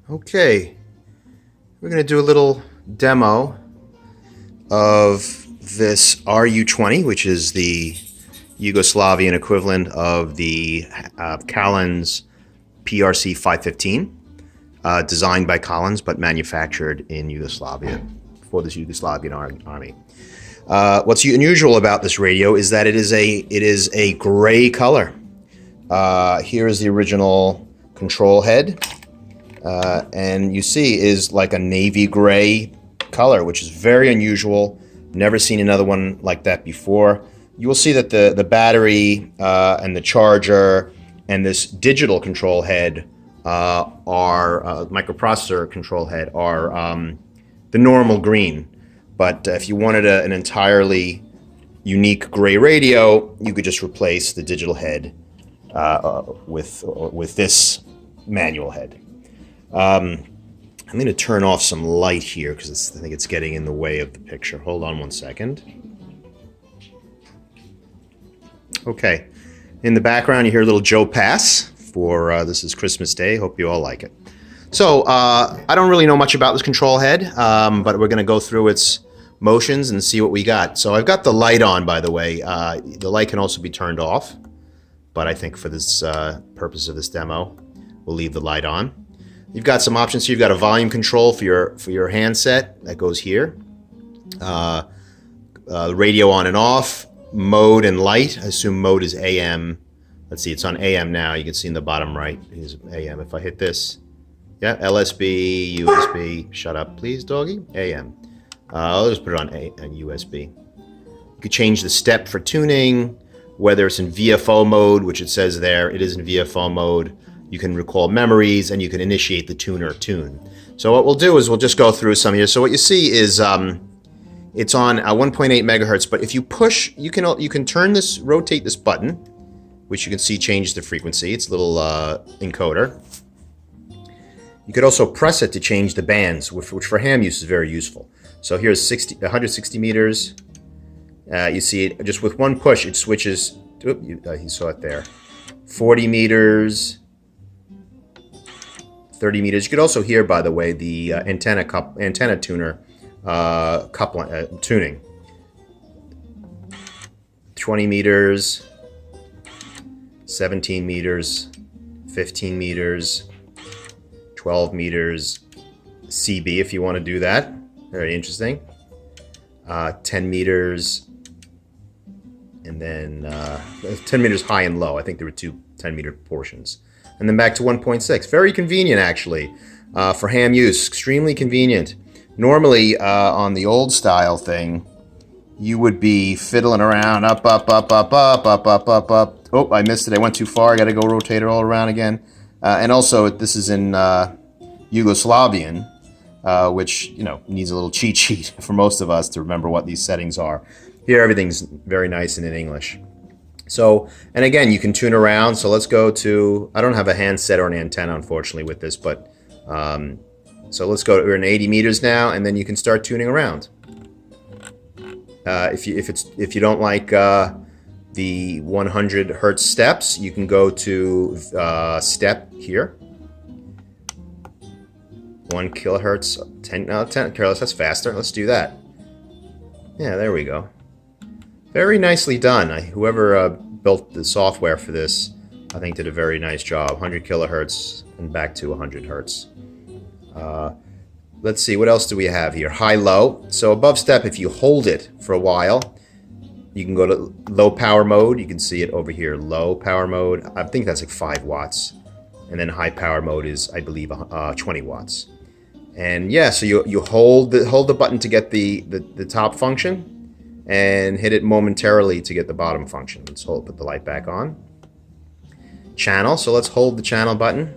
Okay, we're going to do a little demo of this RU-20, which is the Yugoslavian equivalent of the Collins PRC-515, designed by Collins but manufactured in Yugoslavia for this Yugoslavian army. What's unusual about this radio is that it is a gray color. Here is the original control head. And you see is like a navy gray color, which is very unusual. Never seen another one like that before. You will see that the battery and the charger and this digital control head microprocessor control head are the normal green. But if you wanted an entirely unique gray radio, you could just replace the digital head with this manual head. I'm going to turn off some light here because I think it's getting in the way of the picture. Hold on one second. Okay. In the background, you hear a little Joe Pass for this is Christmas Day. Hope you all like it. So I don't really know much about this control head, but we're going to go through its motions and see what we got. So I've got the light on, by the way. The light can also be turned off, but I think for this purpose of this demo, we'll leave the light on. You've got some options here. You've got a volume control for your handset that goes here. Radio on and off, mode and light. I assume mode is AM. Let's see, it's on AM now. You can see in the bottom right is AM. If I hit this, yeah, LSB, USB. Shut up, please, doggy. AM. I'll just put it on USB. You could change the step for tuning, whether it's in VFO mode, which it says there. It is in VFO mode. You can recall memories, and you can initiate the tuner tune. So what we'll do is we'll just go through some here. So what you see is it's on 1.8 megahertz. But if you push, you can turn this, rotate this button, which you can see changes the frequency. It's a little encoder. You could also press it to change the bands, which for ham use is very useful. So here's 160 meters. You see it just with one push, it switches. Oop, you saw it there. 40 meters. 30 meters. You could also hear, by the way, the antenna tuner tuning. 20 meters, 17 meters, 15 meters, 12 meters, CB if you want to do that. Very interesting. 10 meters, and then 10 meters high and low. I think there were two 10-meter portions. And then back to 1.6. Very convenient, actually, for ham use. Extremely convenient. Normally, on the old style thing, you would be fiddling around up. Oh, I missed it. I went too far. I got to go rotate it all around again. And also, this is in Yugoslavian, which, needs a little cheat sheet for most of us to remember what these settings are. Here, everything's very nice and in English. So, and again, you can tune around. So let's go to, I don't have a handset or an antenna, unfortunately, with this, but, so let's go, we're in 80 meters now, and then you can start tuning around. If you don't like the 100 hertz steps, you can go to step here. 1 kilohertz, 10 kilohertz, that's faster. Let's do that. Yeah, there we go. Very nicely done. Whoever built the software for this, I think did a very nice job. 100 kilohertz and back to 100 hertz. Let's see, what else do we have here? High-low. So above step, if you hold it for a while, you can go to low power mode. You can see it over here, low power mode. I think that's like 5 watts. And then high power mode is, I believe, 20 watts. And yeah, so you hold the button to get the top function, and hit it momentarily to get the bottom function. Let's put the light back on. Channel, so let's hold the channel button.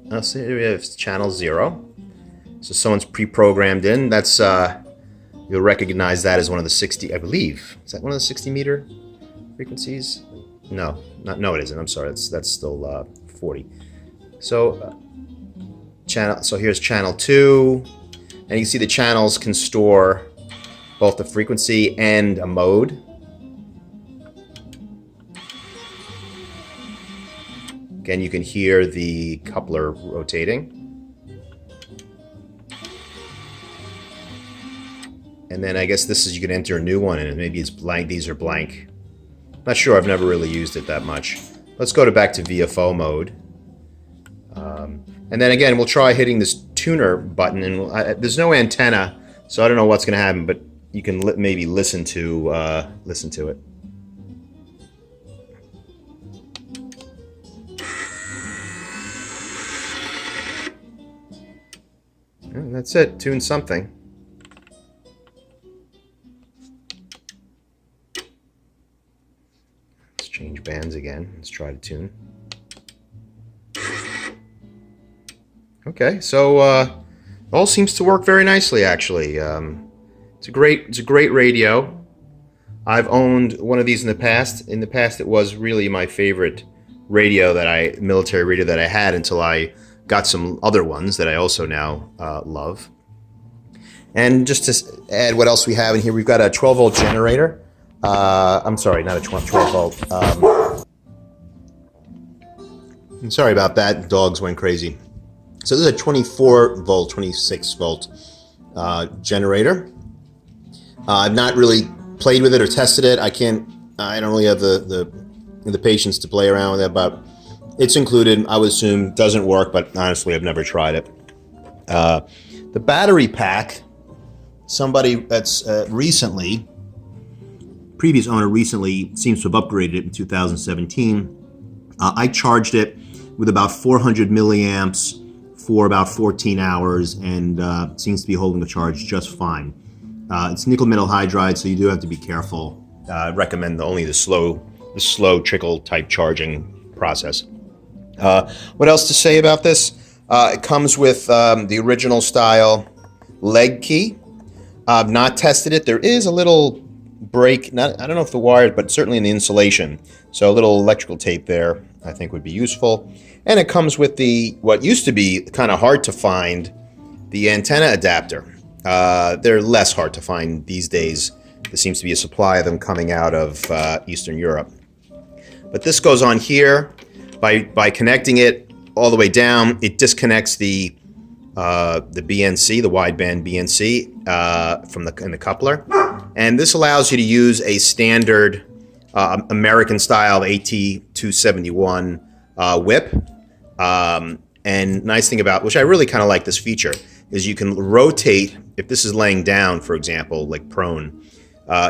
Let's see, we have channel 0. So someone's pre-programmed in. That's, you'll recognize that as one of the 60, I believe. Is that one of the 60 meter frequencies? No, no it isn't, I'm sorry, that's still 40. So, so here's channel 2. And you can see the channels can store both the frequency and a mode. Again, you can hear the coupler rotating. And then I guess this is, you can enter a new one, and maybe it's blank. These are blank. Not sure. I've never really used it that much. Let's go back to VFO mode. And then again, we'll try hitting this tuner button. And there's no antenna, so I don't know what's going to happen. But you can maybe listen to it. And that's it. Tune something. Let's change bands again. Let's try to tune. Okay, so it all seems to work very nicely. Actually, it's a great radio. I've owned one of these in the past. In the past, it was really my favorite military radio that I had until I got some other ones that I also now love. And just to add what else we have in here, we've got a 12-volt generator. I'm sorry, not a 12-volt. I'm sorry about that. Dogs went crazy. So this is a 24-volt, 26-volt generator. I've not really played with it or tested it. I don't really have the patience to play around with it, but it's included. I would assume doesn't work, but honestly, I've never tried it. The battery pack, somebody that's previous owner recently seems to have upgraded it in 2017. I charged it with about 400 milliamps for about 14 hours, and seems to be holding the charge just fine. It's nickel metal hydride, so you do have to be careful. I recommend only the slow trickle type charging process. What else to say about this? It comes with the original style leg key. I've not tested it. There is a little break, I don't know if the wire, but certainly in the insulation. So a little electrical tape there I think would be useful. And it comes with what used to be kind of hard to find, the antenna adapter. They're less hard to find these days. There seems to be a supply of them coming out of Eastern Europe. But this goes on here. By connecting it all the way down, it disconnects the BNC, the wideband BNC, in the coupler. And this allows you to use a standard American-style AT271 whip. And nice thing about, which I really kind of like this feature, is you can rotate, if this is laying down, for example, like prone,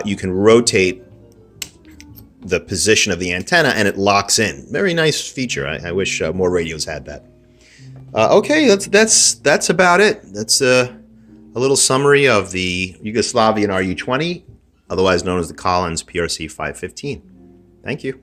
you can rotate the position of the antenna and it locks in. Very nice feature. I wish more radios had that. Okay, that's about it. That's a little summary of the Yugoslavian RU-20, otherwise known as the Collins PRC-515. Thank you.